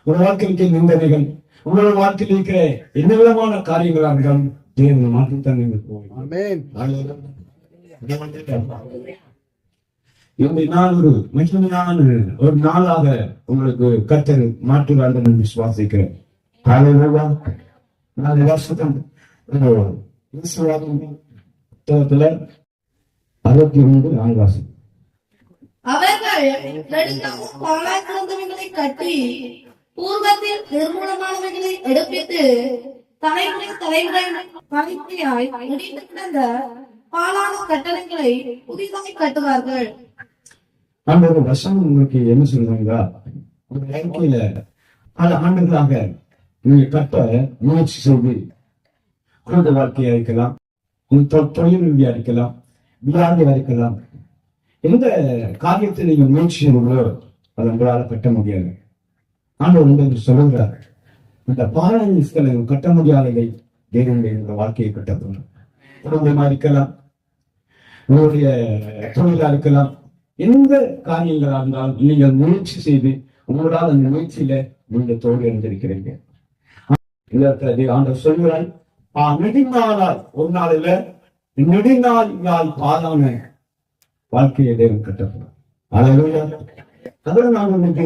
உங்கள் வாழ்க்கையில் இருக்கிற நிந்தனைகள், உங்களோட வாழ்க்கையில் இருக்கிற எந்த விதமான காரியங்களாக இருந்தாலும் தேவன் மாற்றித்தான் நீங்கள் போகும். நான் ஒரு மகிழ்ச்சியான ஒரு நாளாக உங்களுக்கு கர்த்தர் மாற்றுவார் என்று விசுவாசிக்கிறேன். 4 வருஷம் 62 ஆள்வாசி அவர்கள் நெடுங்காலம் பாழாக்கிடந்தவைகளை கட்டி பூர்வத்தில் நிர்மூலமானவைகளை எடுப்பித்து தலைமுறையாய் முடிந்து கிடந்த பாலான கட்டடங்களை புதிதாய் கட்டுவார்கள். அந்த ஒரு வருஷம் உங்களுக்கு என்ன சொல்றாங்க, உங்க வாழ்க்கையில பல ஆண்டுகளாக நீங்க கட்ட முயற்சி செய்து குடும்ப வாழ்க்கையா இருக்கலாம், உங்க தொழில் ரீதியா இருக்கலாம், வியாதியா இருக்கலாம், எந்த காரியத்தை நீங்க முயற்சி செய்வீங்களோ அதை உங்களால் கட்ட முடியாது. ஆண்டவர் உங்களுக்கு சொல்லுகிறார், இந்த பாராயணங்களை கட்ட முடியாததை தேவனுடைய இந்த வாழ்க்கையை கட்டப்படும். குடும்பமா இருக்கலாம், உங்களுடைய தொழிலா இருக்கலாம், எந்த காரியங்களா இருந்தாலும் நீங்கள் முயற்சி செய்து உங்களால் அந்த முயற்சியில நீங்கள் தோல்வி அடைந்திருக்கிறீங்க. ஆண்டவர் சொல்கிறார், நெடுநாளால் ஒரு நாள் இல்ல, நெடுநாள் பாதான வாழ்க்கையை தேவன் கட்டப்படும். அதில் நான் இன்னைக்கு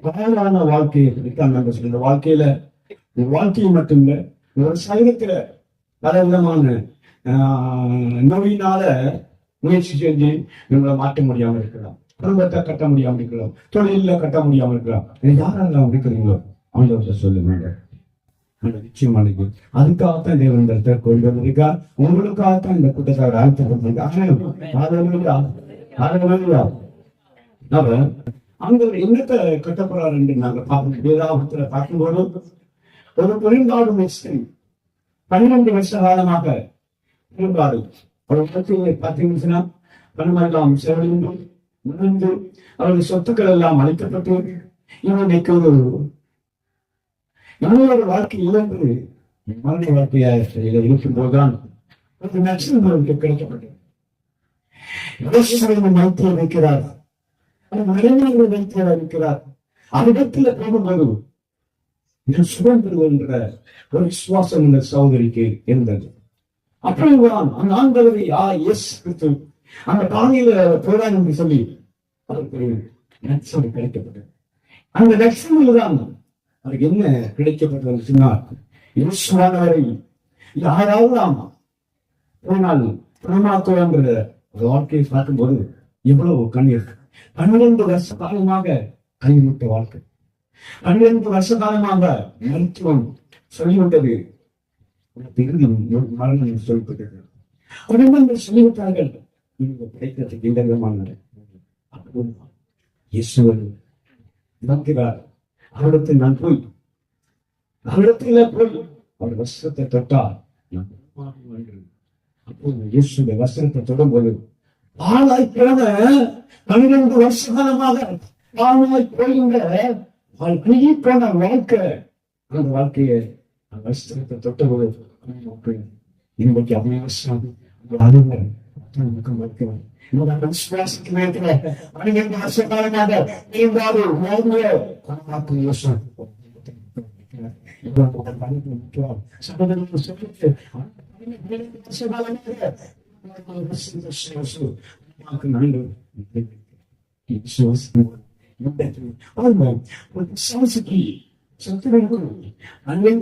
பாதான வாழ்க்கையை பிடித்தான் சொல்ற வாழ்க்கையில வாழ்க்கையை மட்டும் இல்ல, ஒரு சரீரத்துல பல விதமான நோயினால முயற்சி செஞ்சு இவங்களை மாற்ற முடியாம இருக்கலாம், குடும்பத்தை கட்ட முடியாம இருக்கலாம், தொழில கட்ட முடியாம இருக்கலாம். யாரெல்லாம் இருக்கிறீங்களோ ஆண்டவர்கிட்ட சொல்லுங்க. நிச்சயமானது அதுக்காகத்தான் தேவன் கொண்டு வந்திருக்கா, உங்களுக்காகத்தான் இந்த கூட்டத்தார் அவர் அங்க என்னத்தை கட்டப்படுறாரு என்று நாங்க வேதாகத்துல பார்க்கும்போது ஒரு பெரும்பாடு மிஸ்திரி 12 வருஷ காலமாக பெரும்பாடு பார்த்தீங்கன்னா பணமெல்லாம் செலவழிந்து முடிந்து அவருடைய சொத்துக்கள் எல்லாம் அளிக்கப்பட்டு இவனுக்கு இன்னொரு வாழ்க்கை இழந்து மரண வாழ்க்கையாக இருக்கும் போதுதான் ஒரு நட்சத்திரம் அவருக்கு கிடைக்கப்பட்டது. வைத்திய வைக்கிறார், மறைநூறு வைத்தியர் இருக்கிறார். அவரிடத்துல போகும்போது சுகம் பெறுகின்ற ஒரு விசுவாசம் இந்த சகோதரிக்கு இருந்தது. அப்படிதான் அந்த ஆண்டவரை அந்த காலையில போராடி என்று சொல்லி அவருக்கு நட்சத்திரம் கிடைக்கப்பட்டது. அந்த நட்சத்திரம் தான் அவருக்கு என்ன கிடைக்கப்பட்டது சொன்னார், இயேசுவானவரை யாராவது போனால் பிரமாத்துவங்கிற வாழ்க்கையை பார்க்கும்போது எவ்வளவு கண்ணீர். 12 வருஷ காலமாக கைவிட்ட வாழ்க்கை, 12 வருஷ காலமாக மருத்துவம் சொல்லிவிட்டது, இறுதி மரணம் சொல்லப்பட்டது. குடும்பங்கள் சொல்லிவிட்டார்கள், கிடைக்கிறதுக்கு இந்த விதமான இயேசுவன் நம்புகிறார். அவரிடத்தில் நான் போய் அவரிடத்துல போய் அவர் வஸ்திரத்தை தொட்டார் அப்போது இயேசுடைய வஸ்திரத்தை தொடும்போது ஆளாய் பிறந்த 12 வருஷ காலமாக ஆளாய் போகின்ற போன வாழ்க்கை, அந்த வாழ்க்கையை வஸ்திரத்தை தொட்டபோது இன்றைக்கு அவசியம் விசுவாசிக்க நேரத்தில் 12 வருஷ காலமாக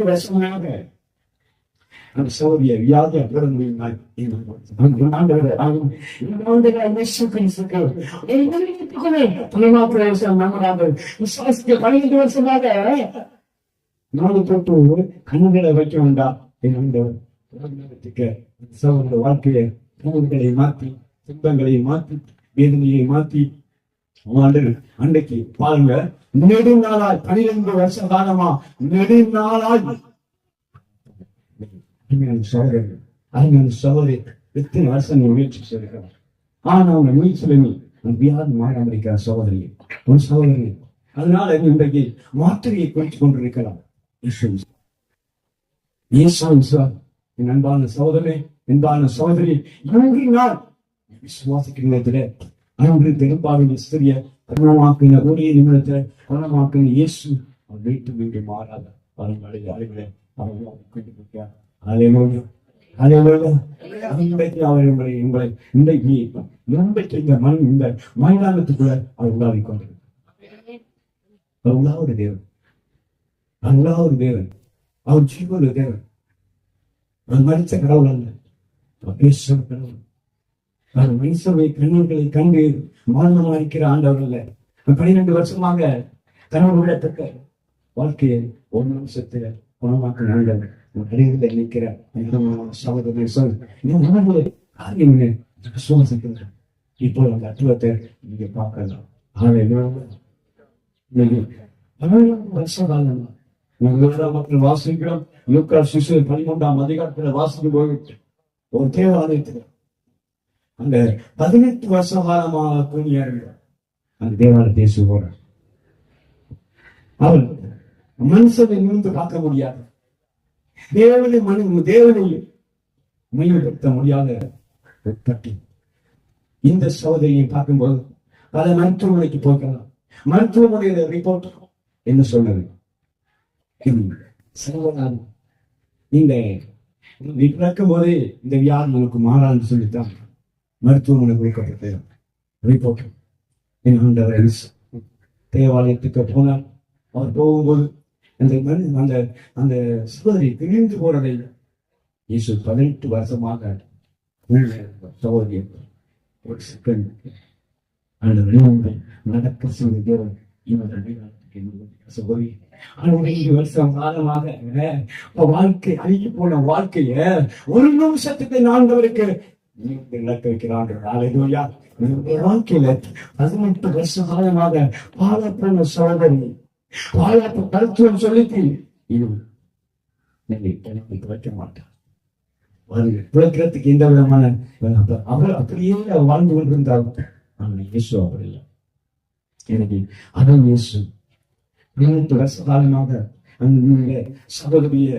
வருஷமாக அந்த சௌரிய வியாதியை பெற முடியுமாய் விசுவாசிக்க 12 வருஷமாக நாடு போட்டு கண்ணுகளை வைக்க வேண்டாம். சகோதர வாழ்க்கையை கண்களை மாற்றி, துன்பங்களை மாற்றி, வேதனையை மாற்றி அன்றைக்கு பாருங்க, நெடுநாளாய் 12 வருஷ காலமா நெடுநாளாய் சகோதரி எத்தனை வருஷம் நீ முயற்சி செய்கிறார். ஆனா அவங்க முயற்சியில நீ வியாதி மாறாம இருக்கிற சகோதரி, உன் சகோதரி. அதனால இன்றைக்கு மாத்திரையை குறித்து கொண்டிருக்கலாம். என் அன்பான சகோதரே, அன்பான சகோதரி, நான் விசுவாசிக்கிறதுல அன்று பெரும்பாலும் சிறிய குணமாக்கின ஒரே நிமிடத்தை குணமாக்கின இயேசு அவர் வீட்டு வீடு மாறாத அவர்களை அறிவுரை அவர்கள் கொண்டிருக்கிறார். அலையிலோடு இன்றைக்கு அவர் உங்களை இன்றைக்கு இந்த மைதானத்துக்குள்ள அவர் உலாவி கொண்டிருக்கிறார். அவர் உலாவது தேவன், அல்லாவது தேவன், அவர் ஜீவன தேவன். அவர் மனித கடவுள் அல்ல, அவர் பேசுகிற கடவுள். அவர் மனுஷவை கண்ணீர்களை கண்டு மரணமாக இருக்கிற ஆண்டவர் அல்ல. 12 வருஷமாக கடவுளிடத்தக்க வாழ்க்கையை ஒரு நிமிஷத்துல குணமாக்க ஆண்டவர் அறிவில் நிற்கிற சகோதரனை சொல் விசுவாசிக்கிறார். இப்போ அந்த அற்புதத்தை நீங்க பார்க்கலாம். வருஷகாலம் மக்கள் வாசிக்கிறோம். லூக்கா 13ஆம் அதிகாரத்துல வாசிக்கும் போது ஒரு தேவாலயத்துல அந்த 18 வருஷ காலமாக கூலியார் அந்த தேவாலயத்தை சொல்ற அவர் மனுஷனை நிமிர்ந்து பார்க்க முடியாது. தேவனை மையப்படுத்த முடியாத இந்த சோதனையை பார்க்கும்போது பல மருத்துவமனைக்கு போகலாம். மருத்துவமனையில ரிப்போர்ட் என்ன சொன்னது? நீங்க பிறக்கும் போதே இந்த வியாதி உங்களுக்கு மாறான்னு சொல்லித்தான் மருத்துவமனை கொடுக்கப்பட்ட ரிப்போர்ட். தேவாலயத்துக்கு போனார். அவர் போகும்போது அந்த அந்த சகோதரி பிரிந்து போறதை இயேசு 18 வருஷமாக சகோதரி ஒரு செகண்ட் நடக்க சொல்லுகிற சகோதரி 15 வருஷம் காலமாக வாழ்க்கை அழுகி போன வாழ்க்கைய ஒரு நிமிஷத்துக்கு நான்கவருக்கு நடக்க வைக்கிறாங்க. வாழ்க்கையில 18 வருஷ காலமாக பாலப்போன சகோதரி வாழாப்பு கருத்துவம் சொல்லிட்டு இது வைக்க மாட்டார். பிழைக்கிறதுக்கு எந்த விதமான அவர் அப்படியே வாழ்ந்து கொண்டிருந்தார். ஆனால் இயேசு அவர் இல்லை. எனக்கு அதான் இயேசு 18 வருஷ காலமாக அந்த சகோதரிய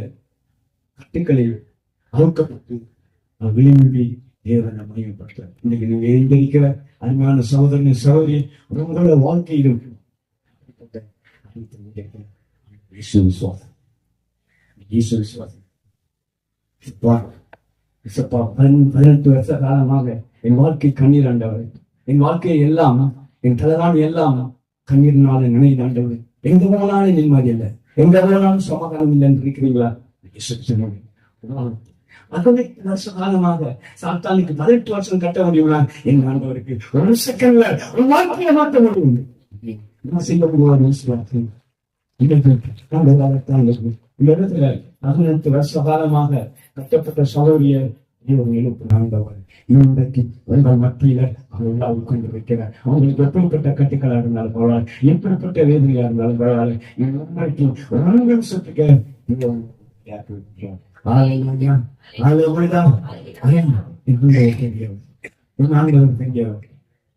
கட்டுக்களை அவுக்கப்பட்டு விளிம்பி தேவனை மையப்படுத்த இன்னைக்கு நீங்க எழுந்திருக்கிற அருமையான சகோதரன் சகோதரி உங்களோட வாழ்க்கையிலும் 18 வருஷ காலமாக என் வாழ்க்கை கண்ணீர் ஆண்டவர். என் வாழ்க்கையை எல்லாம் என் தலைவாணி எல்லாம் கண்ணீர்னால நினைந்தாண்டவர். எங்க போனாலும் நிம்மதி இல்லை, எங்க போனாலும் சமாதானம் இல்லை என்று இருக்கிறீங்களா? 18 வருஷ காலமாக சாத்தானுக்கு 18 வருஷம் கட்ட முடியுமா? என் ஆண்டவருக்கு ஒரு செகண்ட்ல ஒரு வாழ்க்கையை மாற்ற முடியும். செய்ய முடியாது. 18 வருஷ காலமாக கட்டப்பட்ட சகோதரிய எழுப்பினாண்டவர் இன்றைக்கு உங்கள் மத்தியில அவர்கள் உட்கொண்டு வைக்கிறார். அவங்களுக்கு எப்படிப்பட்ட கட்டுக்களா இருந்தாலும் பரவாயில்ல, எப்படிப்பட்ட வேதனையா இருந்தாலும் பரவாயில்ல, இன்றைக்கு ஒரு நிமிஷத்துக்கு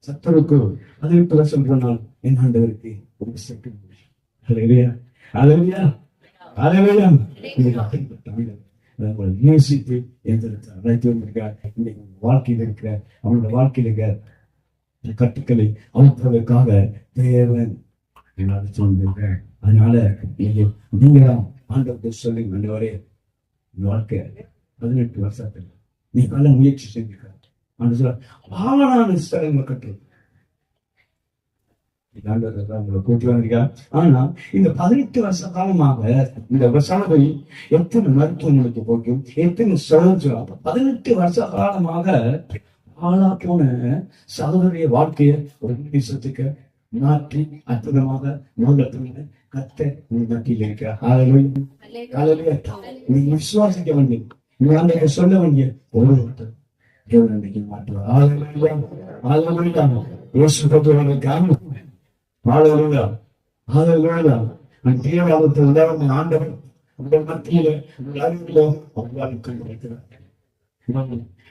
சத்தருக்கு 18 வருஷம் போனால் என் ஆண்டவருக்கு ஒரு செகண்ட் நேசித்து வாழ்க்கையில் இருக்கிற அவனோட வாழ்க்கையில் இருக்கிற கட்டுக்களை அவுப்பதற்காக தேவன் சொல்லிருக்க. அதனால நீங்களாம் ஆண்டவருக்கு சொல்லி ஆண்டவரே வாழ்க்கை 18 வருஷத்துல நீ பல முயற்சி செஞ்சிருக்க ஸ்தலங்களை கட்டுறது உங்களை கூட்டி வந்திருக்கா. ஆனா இந்த 18 வருஷ காலமாக இந்த சகோதரி எத்தனை மருத்துவமனைக்கு போகும், எத்தனை சகோதரி 18 வருஷ காலமாக ஆளாக்கோன சகோதரிய வாழ்க்கைய ஒரு நிமிஷத்துக்கு மாற்றி அற்புதமாக மூலத்துவ கத்த நீ மத்தியில் இருக்கிறார். நீ விசுவாசிக்க வேண்டிய நீ அந்த சொல்ல வேண்டிய ஒரு தேவன் மாற்றுவார். ஆண்டவன் உங்கள் மத்தியில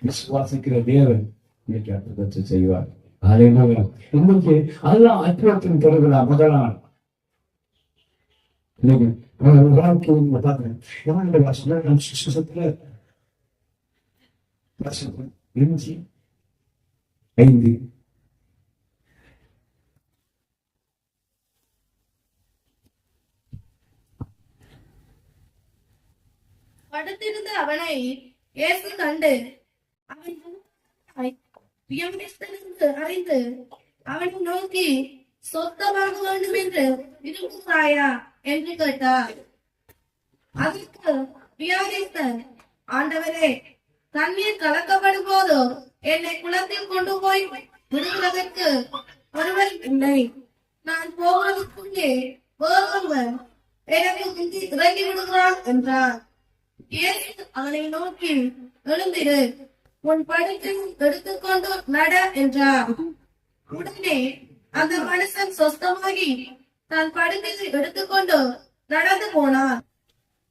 விசுவாசிக்கிற தேவன் இன்னைக்கு அற்புதத்தை செய்வார். இன்னைக்கு அதெல்லாம் அற்புதத்தின் பிறகுல முதலாம் ஐந்து படுத்திருந்த அவனை இயேசு கண்டு அவன் வியப்பிலிருந்து அறிந்து அவனை நோக்கி சொத்தமாக வேண்டும் என்று விரும்புகிறாயா என்று கேட்டார். அதற்கு வியாதிஸ்தர், ஆண்டவரே, தண்ணீர் கலக்கப்படும் போது என்னை குளத்தில் கொண்டு போய் விடுவதற்கு ஒருவர் இல்லை. நான் போவதற்குள்ளே வேறொருவர் எனக்கு முந்தி இறங்கி விடுகிறான் என்றார். இயேசு அவனை நோக்கி, எழுந்திரு, உன் படுக்கை எடுத்துக்கொண்டு நட என்றார். உடனே அந்த மனுஷன் சொஸ்தமாகி தன் படுக்கையை எடுத்துக்கொண்டு நடந்து போனார்.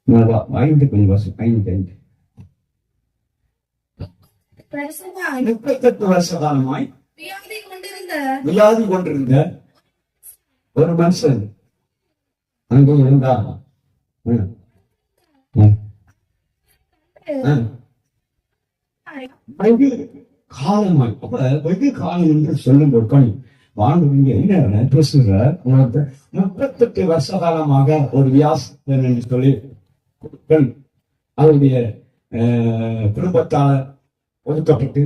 5 கொஞ்சம் வாசம் 5 வருஷமாய் 38 வருஷ காலமாய் வியாதி கொண்டிருந்த ஒரு மனுஷன் அங்கே இருந்தார். வெகு காலமாய், அப்ப வெகு காலம் என்று சொல்லும் பொருட்கள் வாழ்ந்து என்ன பேசுகிற 38 வருஷ காலமாக ஒரு வியாசன் என்று சொல்லி அவருடைய குடும்பத்தால் ஒதுக்கப்பட்டு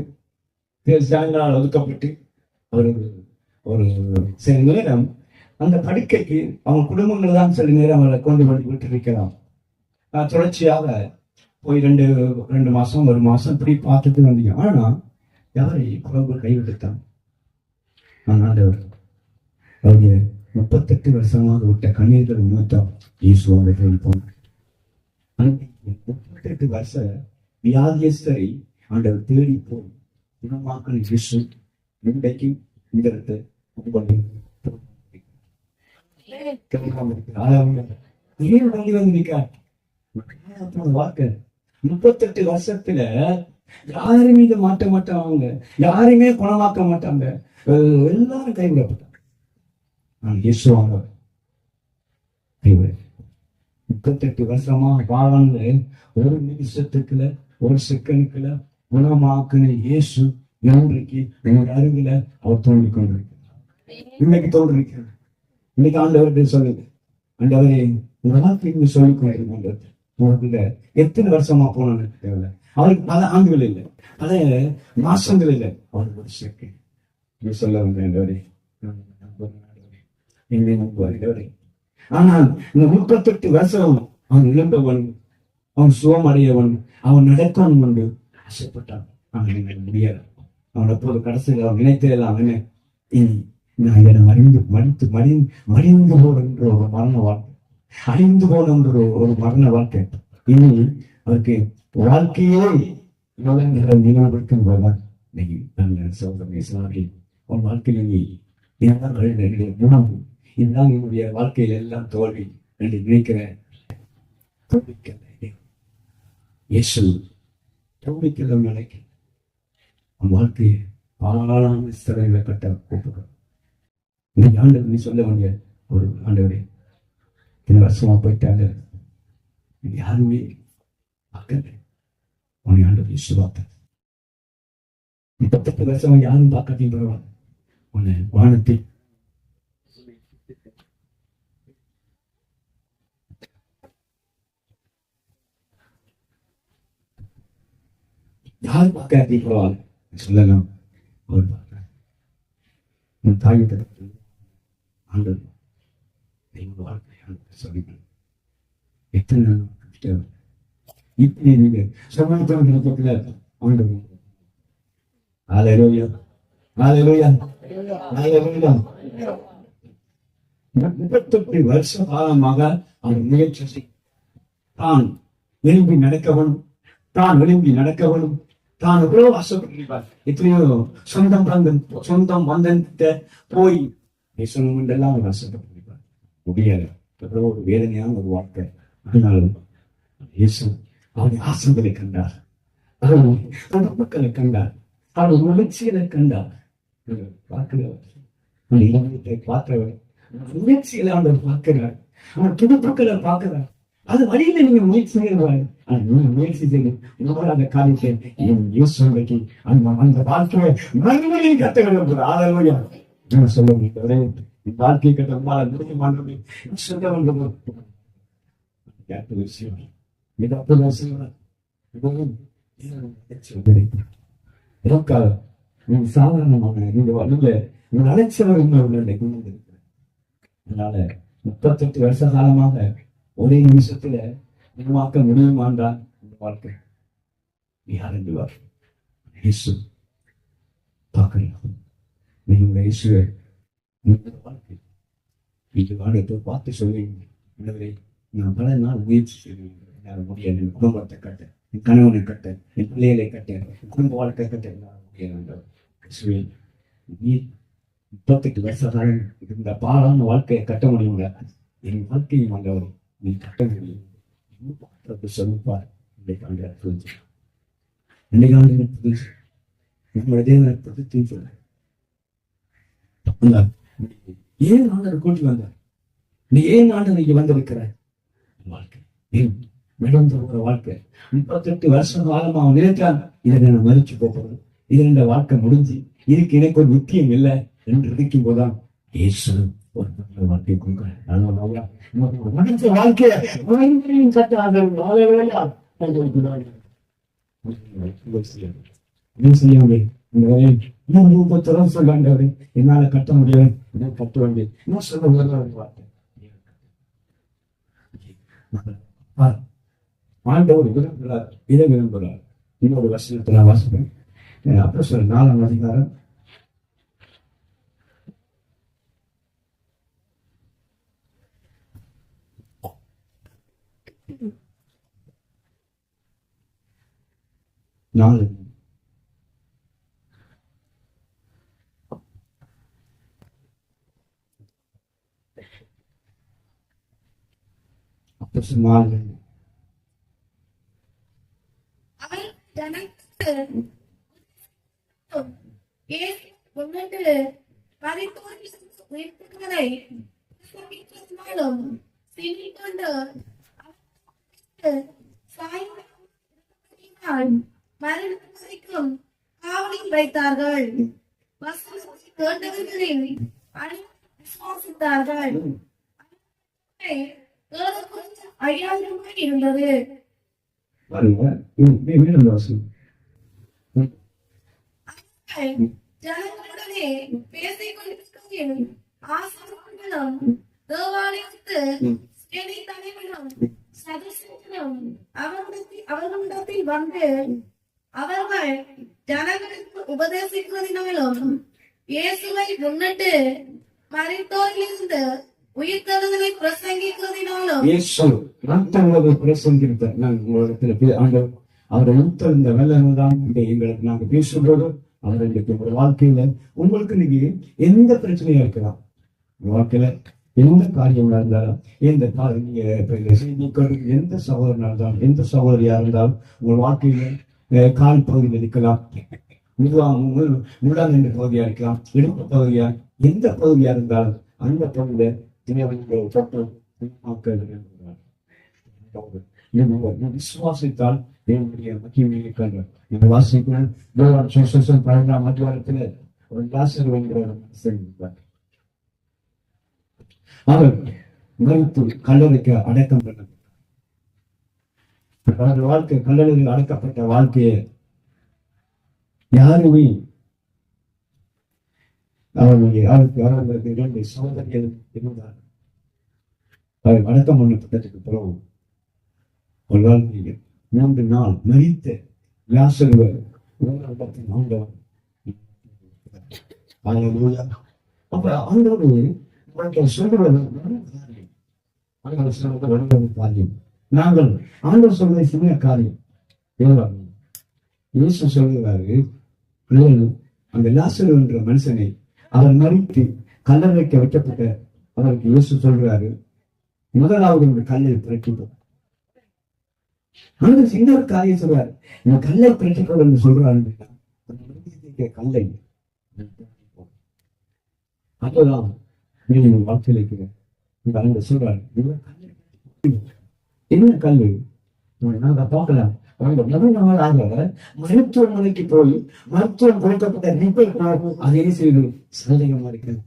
ஜனங்களால் ஒதுக்கப்பட்டு ஒரு சில நேரம் அந்த படுக்கைக்கு அவங்க குடும்பங்கள் தான் சில நேரம் அவரை கொண்டு விட்டிருக்கலாம். தொடர்ச்சியாக போய் 2 மாசம் 1 மாசம் இப்படி பார்த்துட்டு வந்தீங்க. ஆனா யாரை குடும்பம் கைவிடுத்தான். ஆண்டவர் அவருடைய 38 வருஷமாக விட்ட கண்ணீர்கள் நிமித்தம் இயேசுவாக போனார். 38 வருஷ வியாதியஸ்தரை ஆண்டவர் தேடி போய் குணமாக்கல் இயேசு இன்றைக்கு இந்த இடத்தை வாக்கு 38 வருஷத்துல யாருமே இதை மாற்ற மாட்டாங்க, யாருமே குணமாக்க மாட்டாங்க, எல்லாரும் கைவிடப்பட்டாங்க. நான் இயேசுவாங்க 38 வருஷமா வாழ்ந்து ஒரு நிமிஷத்துக்குள்ள ஒரு செகண்டுக்குள்ள குணமாக்குன இயேசு இன்றைக்கு உங்க அருகில அவர் தோன்றி கொண்டிருக்கிறார். இன்னைக்கு தோன்றிருக்கிறார். இன்னைக்கு ஆண்டவர்கிட்ட சொல்லுங்க, ஆண்டவரே உங்க வாழ்க்கைக்கு சொல்லிக் கொண்டிருக்கின்றது. உங்களுக்குள்ள எத்தனை வருஷமா போனோம்னு தேவையில்லை. அவருக்கு பல ஆண்டுகள் இல்லை, பல மாசங்கள் இல்லை, அவருக்கு ஒரு செகண்ட் சொல்ல வந்தேன். எங்களை நம்புவார். ஆனால் இந்த 38 வருஷம் அவன் இழந்தவன், அவன் சுகம் அடையவன், அவன் நடக்கவன் கொண்டு ஆசைப்பட்டான். அவன் முடியாது. அவன் எப்போது கடைசியில் அவன் நினைத்தெல்லாம் மடிந்து போகின்ற ஒரு மரண வாழ்க்கை, அழிந்து போகின்ற ஒரு மரண வாழ்க்கை. இனி அவருக்கு வாழ்க்கையே நினைவுபடுத்தும் போதுதான் உன் வாழ்க்கையில் உணவு இதுதான் என்னுடைய வாழ்க்கையில் எல்லாம் தோல்வி என்று நினைக்கிறேன். இயேசு தோல்விக்கெல்லாம் நினைக்கிறேன். உன் வாழ்க்கையை பாலான சிறைகளை கட்ட கூப்பிடுறோம். இன்னைக்கு ஆண்டவர் நீ சொல்ல வேண்டிய ஒரு ஆண்டவரே, இந்த வருஷமா போயிட்டாங்க, யாருமே பார்க்கல. உன்னை ஆண்டவர் இயேசு பார்த்தார். 38 வருஷமா யாரும் பார்க்காதீங்க பரவாயில்ல. உன்னை வானத்தை யாரும் பார்க்காதீ பரவாயில்ல சொல்லலாம். அவர் பார்க்கிறார். உன் தாய் தரத்தில் ஆண்டவர் எங்கள் வாழ்க்கை சொல்லிக்கணும். எத்தனை நாள் தேவை இப்படி நீங்க சமூகத்தில் ஆண்டவர் ஹல்லேலூயா ஹல்லேலூயா ஹல்லேலூயா. 38 வருஷ காலமாக அவர் முயற்சி தான் விரும்பி நடக்கவனும், தான் விரும்பி நடக்கவனும், தான் எவ்வளவு ஆசைப்பட்டிருப்பார். எத்தனையோ சொந்தம் வந்த போய் பேசணும் என்றெல்லாம் அவர் ஆசைப்பட்டிருப்பார். முடியாது. எவ்வளவு ஒரு வேதனையான ஒரு வாழ்க்கை. ஆனாலும் இயேசு அவருடைய ஆசைகளை கண்டார், அவருடைய மக்களை கண்டார், அவருடைய முயற்சிகளை கண்டார். பார்க்கிறவர் பார்க்கிறவர் முயற்சிகளை அவர் பார்க்கிறார், அவர் துடுப்புக்களை பார்க்கிறார். அது வழியில நீங்க முயற்சி செய்யறாரு. முயற்சி செய்து அந்த காரியத்தை அந்த வாழ்க்கையை மறுபடியும் கற்றுக்கொள்ள ஆதரவையா சொல்ல முடியும். வாழ்க்கை கட்ட விஷயம் மிக அற்புதம் செய்வார். இதுவும் இதற்காக நீ சாதாரணமான நீங்க வலுல நீங்க அழைச்சவர் உங்களுடைய குணம் இருக்கிறேன். அதனால 38 வருஷ காலமாக ஒரே நிமிஷத்துல உருவாக்க முடியுமான்றால் இந்த வாழ்க்கை யாருவார் இயேசு பார்க்கலாம். நீங்க இயேசுவை வாழ்க்கை இது வாழ்க்கை பார்த்து சொல்லுவீங்க. எனவே நான் பல நாள் முயற்சி செய்வேன். என்னால் முடியாது. என் குடும்பத்தை கட்ட, என் கணவனை கட்ட, என் பிள்ளைகளை கட்ட, என் குடும்ப வாழ்க்கை கட்ட என்னால் முடியாது. நீ 38 வருஷ காலம் இந்த பாலான வாழ்க்கையை கட்ட முடியுங்க. என் வாழ்க்கையை வந்தவர் நீ கட்ட முடியும். சொல்லுப்பார். இன்னைக்காண்டு புரிஞ்சு இன்னைக்காண்டு புரிஞ்சு நம்மளுடைய தேவனை தீர்த்து ஏன் ஆண்டவர் கூட்டி வந்தார்? நீ ஏன் ஆண்டவருக்கு வந்திருக்கிற வாழ்க்கை நடந்த ஒரு வாழ்க்கை 38 வருஷம் காலமா அவன் நினைத்தான். இதை நான் மதிச்சு போறது, இது இந்த வாழ்க்கை முடிஞ்சு இதுக்கு எனக்கு ஒரு முக்கியம் இல்லை என்று இருக்கும் போதுதான் இயேசு ஒரு நல்ல வாழ்க்கை கொடுக்கிறார். வாழ்க்கையை என்னால கட்ட முடியல, கட்ட வேண்டிய இன்னும் சொல்ல வார்த்தை ஆண்டவர் விரும்புகிறார், இதை விரும்புகிறார். இன்னொரு வசனத்தை நான் வாசிப்பேன். அப்போஸ்தலர் 4ஆம் அதிகாரம் 4. அப்போஸ்தலர் 4. அவன் ஜனங்களுக்கு முன்னிட்டு மரித்தோரின் உயிர்த்தெழுதலை பிரசங்கிக்கிறதினாலும் சிந்திக்கொண்டு மரணம் வரைக்கும் காவலில் வைத்தார்கள். வசனத்தை கேட்டவர்களில் விசுவாசித்தார்கள். 5000 இருந்தது. ஜனங்களுடனே பேசிக் கொண்டிருக்கையில் ஆசாரியர்களும் தேவாலயத்து தலைவர்களும் சதுசேயரும் அவர்களிடத்தில் வந்து அவர்கள் ஜனங்களுக்கு உபதேசிக்கிறதினாலும் இயேசுவை முன்னிட்டு மரித்தோரிலிருந்து உயிர்த்தெழுதலை பிரசங்கிக்கிறதினாலும் அவரை உயிர்த்தெழுந்த வேலைதான் எங்களுக்கு நாங்க பேசும்போது அவர்களுக்கு ஒரு வாழ்க்கையில உங்களுக்கு இன்னைக்கு எந்த பிரச்சனையா இருக்கலாம், வாழ்க்கையில எந்த காரியம் இருந்தாலும் எந்த சகோதரனா இருந்தாலும் எந்த சகோதரியா இருந்தாலும் உங்கள் வாழ்க்கையில கால் பகுதியில் இருக்கலாம், முழாங்கண்டு பகுதியா இருக்கலாம், இடுப்பு பகுதியா, எந்த பகுதியா இருந்தாலும் அந்த பகுதியில விசுவாசித்தால் தேவனுடைய மகிமையை இருக்கின்ற நீங்கள் வாசிக்கிறேன். 12ஆம் அதிகாரத்துல ஒரு லாசர் என்கிற ஒரு மனுஷன் இருந்தார். அவர் மரித்து கல்லறைக்கு அடக்கம் பண்ணார். அவர்கள் வாழ்க்கை கல்லறையில் அடக்கப்பட்ட வாழ்க்கையை யாருமே அவர்களுக்கு 2 சகோதரிகள் இருந்தார். அவர் அடக்கம் பண்ணப்பட்டதுக்கு பிறகு ஒரு வாழ்க்கையில் 3 நாள் மரித்த லாசருவை ஆண்டவர் அப்ப ஆண்டவர் சொல்றது காரியம். நாங்கள் ஆண்டவர் சொல்ற சின்ன காரியம் இயேசு சொல்கிறாரு. அந்த லாசரு என்ற மனுஷனை அவர் மரித்து கல்லறைக்க வைக்கப்பட்ட அவருக்கு இயேசு சொல்றாரு, முதலாவது கல்லை புரட்டிப்போம். ஆனா சின்ன ஒரு காரியம் சொல்றாரு, இந்த கல்லை புரட்டிப்போம் என்று சொல்றாரு. கல்லை அப்பதான் வாழ்க்கையில சொல்றாரு, என்ன கல்லு நாங்க பார்க்கலாம். மருத்துவமனைக்கு போய் மருத்துவம் கொடுக்கப்பட்ட அதே செய்து சந்தேகமா இருக்கிறது.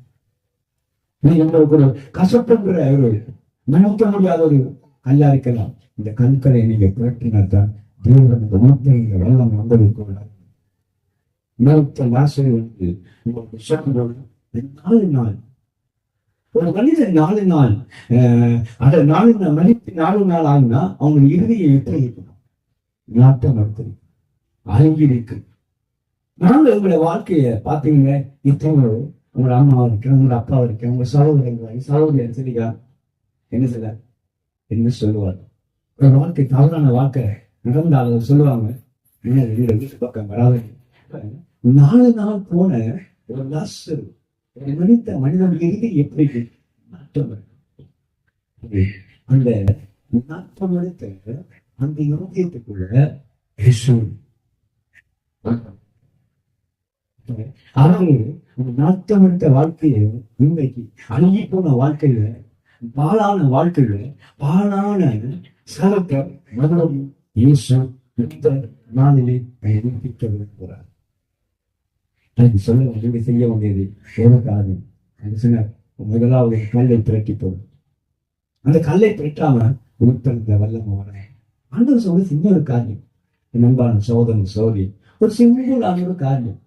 எங்களுக்கு ஒரு கசப்புங்கிற ஒரு மன்னிக்க முடியாத ஒரு கல்லா இருக்கலாம். இந்த கண்களை நீங்க புரட்டினால்தான் தேவன் இந்த ஊற்றின வெள்ளம் வந்ததுக்கு லாசரு வந்து உங்களுக்கு சொல்லும்போது 4 நாள் ஒரு மனிதன் 4 நாள் அதை 4 நாள் மணிக்கு 4 நாள் ஆகுனா அவங்க இறுதியை எப்படி இருக்கணும்? நாட்டம் நடத்தணும், அழகி இருக்கு. நாங்க உங்களோட வாழ்க்கைய பாத்தீங்க, இத்தனை உங்களோட அம்மாவா இருக்கேன், உங்களோட அப்பாவா இருக்கேன், உங்க சகோதரன் சரியா என்ன சொல்ல என்ன சொல்லுவார்? ஒரு வாழ்க்கை தவறான வாழ்க்கை நடந்தாலும் சொல்லுவாங்க, வீட்டு பக்கம் வராது. 4 நாள் போன ஒரு லாசரு, ஒரு மனிதன் இறுதி எப்படி நாட்டம் அந்த நாட்டம் எடுத்த அந்த இருதயத்துக்குள்ள அவரு நாட்டம் எடுத்த வாழ்க்கையை இன்றைக்கு அழுகி போன வாழ்க்கையில, பாழான வாழ்க்கையில, பாழான சரத்தை மறுபடியும் இயேசு இந்த நாளிலே நிரூபிக்க விரும்புகிறார். அதுக்கு சொல்ல வேண்டியது, செய்ய வேண்டியது எதற்காக சொன்னார்? முதலாவது கல்லை பிரட்டி போடும். அந்த கல்லை பிரட்டாம உட்படுத்த வல்லம வர ஆண்டவர் சொல்ல சின்ன ஒரு காரியம். நண்பான சோதனை சோதி ஒரு சிம்பிளான ஒரு காரியம்.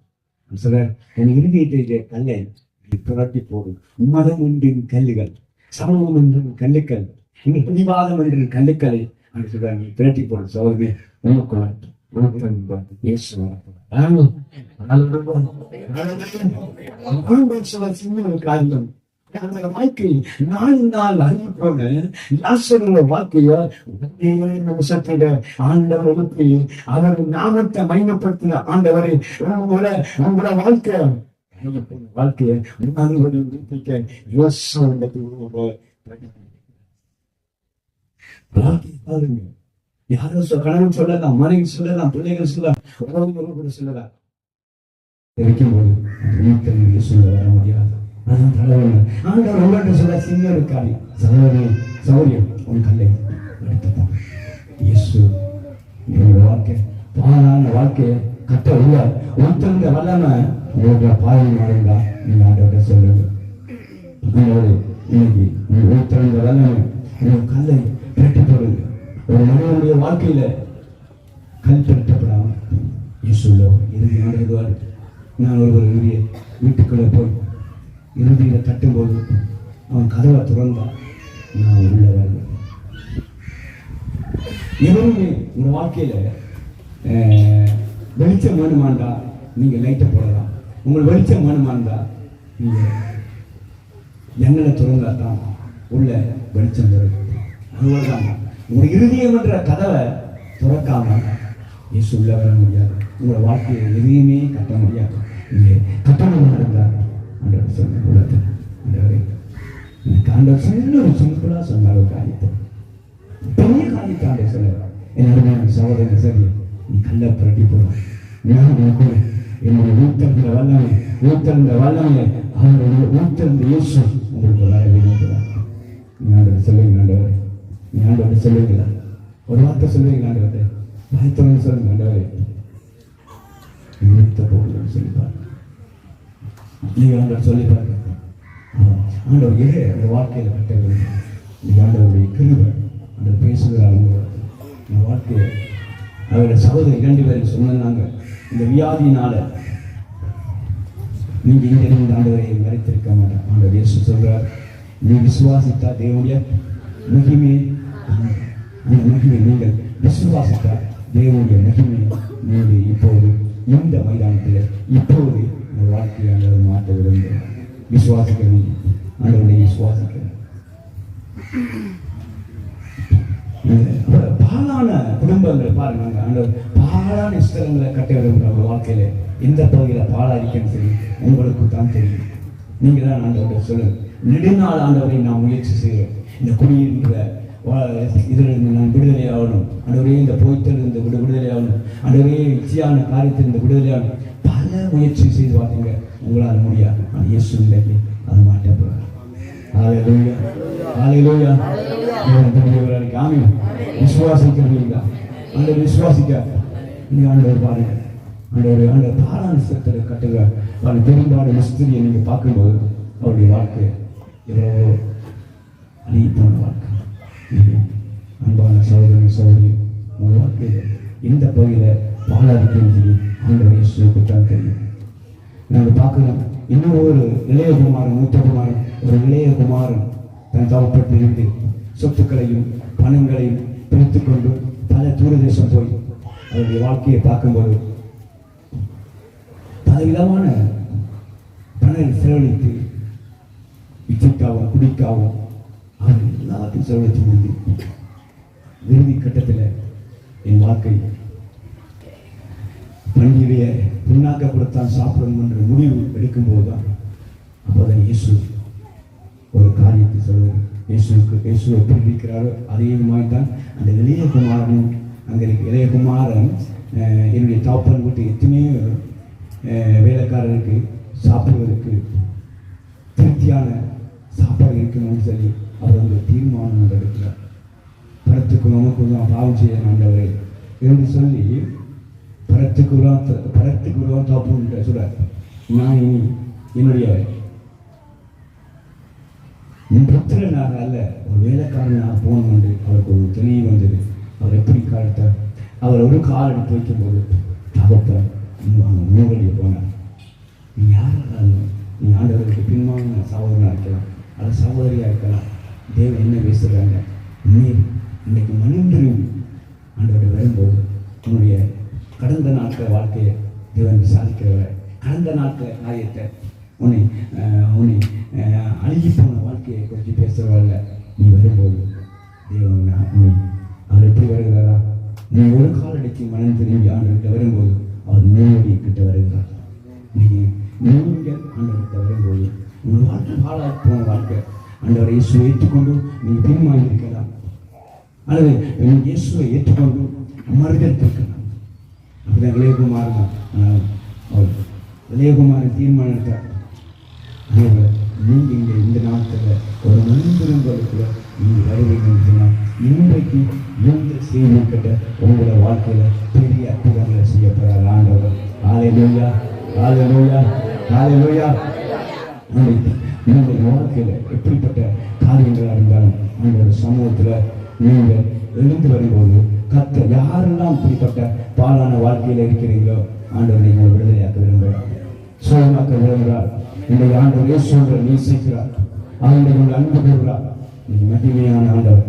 சொல்றார், என் இறுதியை கல்லை புரட்டி போடும். மதம் என்றின் கல்லுகள், சமூகம் என்றும் கல்லுக்கள், இங்கு பிடிவாதம் என்றின் கல்லுக்களை அப்படி சொல்றாங்க, நீ பிரட்டி போடும் சோதனை உனக்கு காரியம். வாழ்க்கை 4 நாள் அறிவிப்போன லாசருடைய வாழ்க்கைய ஆண்டவர் எழுப்பி அவர் நாமத்தை மையப்படுத்தின ஆண்டவரை உங்களோட வாழ்க்கைய பாருங்க. யாரோ கணவன் சொல்லலாம், மனைவி சொல்லலாம், பிள்ளைகள் சொல்லலாம், கூட சொல்லலாம். சொல்ல வர முடியாது. ஆண்டவர் உங்கள்கிட்ட சொல்ல சின்ன ஒரு காரியம், சௌரியம் உன் கல்லை எடுத்துப்பான். இயேசு வாழ்க்கை பாலான வாழ்க்கையை கட்ட உள்ள ஒருத்தருந்த வல்லம உங்களோட பாயம் நடந்தா நீங்க ஆண்டவர்கிட்ட சொல்லுங்க. இன்னைக்கு ஒருத்தருந்த வல்லம உங்க கல்லை பிரட்டி போடுங்க. ஒரு மனிதனுடைய வாழ்க்கையில கல் பிரட்டப்படாம இயேசுல இறுதி ஆண்டுவார். நான் ஒரு வீட்டுக்குள்ள போய் இறுதியில தட்டும்போது அவன் கதவை திறந்தான், நான் உள்ள வருவேன். எவருமே உங்க வாழ்க்கையில வெளிச்சம் வேணுமாண்டா நீங்க லைட்டை போடலாம். உங்களுக்கு வெளிச்சம் வேணுமாண்டா நீங்க எங்களை திறந்தா தான் உள்ள வெளிச்சம் வரும். அதுதான் உங்க இறுதியம் என்ற கதவை திறக்காம இயேசு உள்ள வர முடியாது. உங்களோட வாழ்க்கையை எதையுமே கட்ட முடியாது. நீங்க கட்டணமாக இருந்தா ஆண்டவர் சொன்ன உலகத்தில் எனக்கு ஆண்டவர் சின்ன ஒரு சிம்பிளா சொன்ன ஒரு காரியத்தை, பெரிய காரியத்தை ஆண்டவர் சொல்லுவார். என்னோட சகோதரன் சரி, நீ கல்ல புரட்டி போடுவான். என்னுடைய ஊத்தந்த வல்லமை அவருடைய ஊத்தந்த இயேசு உங்களுக்கு வர விரும்புகிறார். நீ ஆண்டவர் சொல்லுங்க, ஆண்டவர் நீ ஆண்டவர் சொல்லுங்களா, ஒரு வார்த்தை சொல்லுவீங்க ஆண்டவரே, வாய்த்தவங்க சொல்லுங்க ஆண்டவரே, ஊத்த போகலன்னு சொல்லிப்பாரு. நீங்க ஆண்டவர் சொல்லி பாருங்க. ஆண்டவர் ஏ அந்த வாழ்க்கையில கட்டவில்லை. நீங்க ஆண்டவருடைய கிருபை அந்த பேசுகிறார். இந்த வாழ்க்கையை அவருடைய சகோதரி 2 பேரும் சொன்னாங்க, இந்த வியாதியினால நீங்க இங்கிருந்து ஆண்டவரை மறைத்திருக்க மாட்டேன். ஆண்டவர் இயேசு சொல்றார், நீ விசுவாசித்தா தேவனுடைய மகிமை, அந்த மகிமை நீங்கள் விசுவாசித்தா தேவனுடைய மகிமை நீங்க இப்போது இந்த மைதானத்தில் இப்போது உங்கள் வாழ்க்கையை ஆண்டவர் மாற்ற விரும்புகிறார். விசுவாசிக்கிறது ஆண்டவரை விசுவாசிக்கிறது. பாலான குடும்பங்களை பாருங்க, ஆண்டவர் பாலான ஸ்தலங்களை கட்ட விரும்புகிற ஒரு வாழ்க்கையில எந்த பகுதியில பாலா இருக்கேன்னு சொல்லி உங்களுக்கு தான் தெரியும். நீங்க தான் ஆண்டவரை சொல்லுங்க. நெடுநாள் ஆண்டவரை நான் முயற்சி செய்கிறேன், இந்த குடியிருக்கிற இதிலிருந்து நான் விடுதலை ஆகணும் ஆண்டவரே, இந்த போய்த்திலிருந்து விடுதலை ஆகணும் ஆண்டவரே, இச்சையான காரியத்திலிருந்து விடுதலை ஆகணும். பல முயற்சி செய்து பார்த்தீங்க, உங்களால் முடியாது. ஆனால் இயேசு இன்றைக்கு அதை மாற்ற போறார். ஹல்லேலூயா, ஹல்லேலூயா. ஆமென். விசுவாசிக்கிறீங்களா? ஆண்டவர் விசுவாசிக்க நீங்க ஆண்டவர் பாருங்க. ஆண்டவர் பாலான சத்தத்தை கட்டுங்க. பெரும்பாடு மிஸ்திரியை நீங்க பார்க்கும்போது அவருடைய வாழ்க்கை எவ்வளோ அழிப்பான வாழ்க்கை. அன்பான சகோதரன் சகோதரி, உங்கள் வாழ்க்கையில் இந்த பகுதியில் பாலாதிக்கன்னு சொல்லி ஆண்டவர் இயேசுவுக்கு தான் தெரியும். நாங்கள் பார்க்கலாம், இன்னும் ஒரு இளையகுமாரன், மூத்தகுமாரன், ஒரு இளையகுமாரன் தன் தவப்பட்டு இருந்து சொத்துக்களையும் பணங்களையும் பிரித்து கொண்டு பல தூரதேசம் போய் அவருடைய வாழ்க்கையை பார்க்கும்போது பலவிதமான பணம் செலவழித்து இச்சைக்காகவும் குடிக்காகவும் அவர் எல்லாத்தையும் செலவழித்து முடிந்து இறுதி கட்டத்தில் என் வாழ்க்கை பண்டிகையை புண்ணாக்க கொடுத்தான் சாப்பிடணும் என்ற முடிவு எடுக்கும்போது தான் அப்போதான் இயேசு ஒரு காரியத்தை சொல்லுவார். இயேசு எப்படி இருக்கிறாரோ அதே மாதிரி தான் அந்த இளையகுமாரன், அங்கே இளையகுமாரன் என்னுடைய தாப்பன் வீட்டு எத்தனையோ வேலைக்காரருக்கு சாப்பிடுவதற்கு திருப்தியான சாப்பாடு இருக்கணும்னு சொல்லி அவர் ஒரு தீர்மானம் எடுக்கிறார். பரத்துக்கு நமக்கு தான் பாவம் செய்ய ஆண்டவரே என்று சொல்லி பரத்துக்கு உருவம் தாப்புன்ற சொல்றார். நான் இனி என்னுடைய புத்திரனாக அல்ல, ஒரு வேலைக்காரனாக போகணும் என்று அவருக்கு ஒரு தெளிவு வந்தது. அவர் எப்படி காலத்தார், அவர் ஒரு கால் எடுத்து வைக்கும்போது தகப்பன் மூவடியை போனார். நீ யாராக நீ ஆண்டவருக்கு பின்வாங்க சகோதரனாக இருக்கலாம், அல்லது சகோதரியாக இருக்கலாம். தேவன் என்ன பேசுகிறாங்க, நீர் இன்னைக்கு மனிதரும் ஆண்டவர்கிட்ட வரும்போது உன்னுடைய கடந்த நாட்கள் வாழ்க்கையை தேவன் விசாரிக்கிறவரை, கடந்த நாட்கள் காரியத்தை உன்னை அழுகி போன வாழ்க்கையை கொஞ்சம் பேசுகிறவர்கள நீ வரும்போது தேவன் உன்னை அவர் எப்படி வருகிறாரா, நீ ஒரு காலடிக்கு மனம் திரும்பி ஆண்டவர்கிட்ட வரும்போது அவர் நோடி கிட்ட வருகிறார். நீங்கள் ஆண்டவர்கிட்ட வரும்போது உங்கள் வாழ்க்கை பாழாக போன வாழ்க்கை ஆண்டவரை இயேசுவை ஏற்றுக்கொண்டு நீங்கள் பின்வாங்கி இருக்கலாம், அல்லது இயேசுவை ஏற்றுக்கொண்டு மறுதல் இருக்கலாம். அப்படிதான் இளையகுமாரன் அவர் இளையகுமாரன் தீர்மானித்தார். அதேபோல நீங்கள் இங்கே இந்த நாட்களில் ஒரு மனிதர்களுக்குள்ள நீங்கள் வருவீங்கன்னு சொன்னால் இன்றைக்கு எந்த செய்தி கிட்ட உங்களோட வாழ்க்கையில் பெரிய அற்புதங்களை செய்யப்படுறார் ஆண்டவர். ஹல்லேலூயா, ஹல்லேலூயா, ஹல்லேலூயா. உங்கள் வாழ்க்கையில் எப்படிப்பட்ட காரியங்களாக இருந்தாலும் ஆண்டவர் சமூகத்தில் நீங்கள் எழுந்து வரும்போது கர்த்தர் யாரெல்லாம் இப்படிப்பட்ட பாலான வாழ்க்கையில் இருக்கிறீங்களோ ஆண்டவர் நீங்கள் விடுதலையாக்க விரும்புகிறார், சோழமாக்க விரும்புகிறார். இந்த ஆண்டவர் இயேசுவை நேசிக்கிறார், அவருடைய உங்கள் அன்பு கூறுகிறார். நீங்கள் மகிமையான ஆண்டவர்,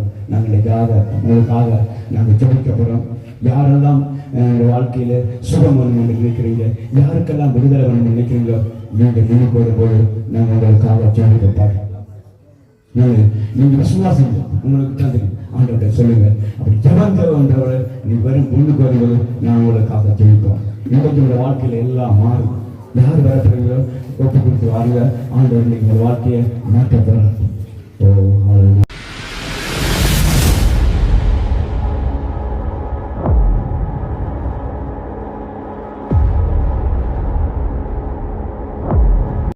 உங்களுக்காக நாங்கள் ஜெபிக்கப்படுறோம். யாரெல்லாம் வாழ்க்கையில சுகம் வேணும் என்று நினைக்கிறீங்க, யாருக்கெல்லாம் விடுதலை வேணும் நினைக்கிறீங்களோ நீங்கள் நினைவு வரும்போது நாங்கள் உங்களுக்காக ஜெபிக்கப்போம். நீங்க விசுவாசம் உங்களுக்கு தான் தெரியும், ஆண்டவர்கிட்ட சொல்லுங்க. அப்படி ஜெபந்தவரை நீ வரும் முன்னுக்கு வரும்போது நான் உங்களுக்காக ஜெபிப்போம். இன்றைக்கு உங்களோட வாழ்க்கையில எல்லாம் மாறும். யார் வரப்படுறீங்களோ ஒப்பு கொடுத்து வாருங்க, ஆண்டவர் நீங்க வாழ்க்கையை மாற்றப்படுறார். ஓ